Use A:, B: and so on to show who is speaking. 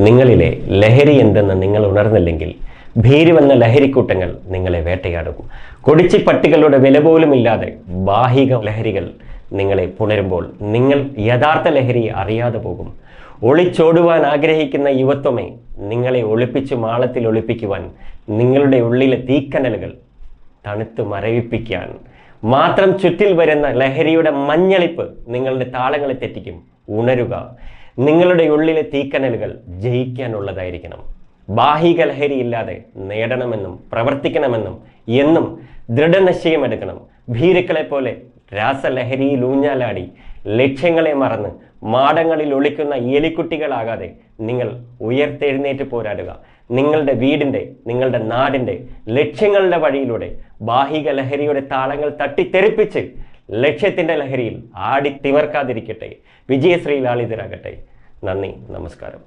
A: നിങ്ങളിലെ ലഹരി എന്തെന്ന് നിങ്ങൾ ഉണർന്നില്ലെങ്കിൽ ഭീരുവെന്ന ലഹരിക്കൂട്ടങ്ങൾ നിങ്ങളെ വേട്ടയാടും. കൊടിച്ചി പട്ടികളുടെ വില പോലുമില്ലാതെ ബാഹിക ലഹരികൾ നിങ്ങളെ പുണരുമ്പോൾ നിങ്ങൾ യഥാർത്ഥ ലഹരി അറിയാതെ പോകും. ഒളിച്ചോടുവാൻ ആഗ്രഹിക്കുന്ന യുവത്വമേ, നിങ്ങളെ ഒളിപ്പിച്ച് മാളത്തിൽ ഒളിപ്പിക്കുവാൻ, നിങ്ങളുടെ ഉള്ളിലെ തീക്കനലുകൾ തണുത്ത് മരവിപ്പിക്കാൻ മാത്രം ചുറ്റിൽ വരുന്ന ലഹരിയുടെ മഞ്ഞളിപ്പ് നിങ്ങളുടെ താളങ്ങളെ തെറ്റിക്കും. ഉണരുക. നിങ്ങളുടെ ഉള്ളിലെ തീക്കനലുകൾ ജയിക്കാനുള്ളതായിരിക്കണം. ബാഹിക ലഹരി ഇല്ലാതെ നേടണമെന്നും പ്രവർത്തിക്കണമെന്നും എന്നും ദൃഢനിശ്ചയമെടുക്കണം. ഭീരുക്കളെ പോലെ രാസലഹരിയിൽ ഊഞ്ഞാലാടി ലക്ഷ്യങ്ങളെ മറന്ന് മാടങ്ങളിൽ ഒളിക്കുന്ന എലിക്കുട്ടികളാകാതെ നിങ്ങൾ ഉയർത്തെഴുന്നേറ്റ് പോരാടുക. നിങ്ങളുടെ വീടിൻ്റെ, നിങ്ങളുടെ നാടിൻ്റെ ലക്ഷ്യങ്ങളുടെ വഴിയിലൂടെ ബാഹിക ലഹരിയുടെ താളങ്ങൾ തട്ടിത്തെറിപ്പിച്ച് ലക്ഷ്യത്തിൻ്റെ ലഹരിയിൽ ആടി തിമർക്കാതിരിക്കട്ടെ. വിജയശ്രീ ലാളിതരാകട്ടെ. നന്ദി, നമസ്കാരം.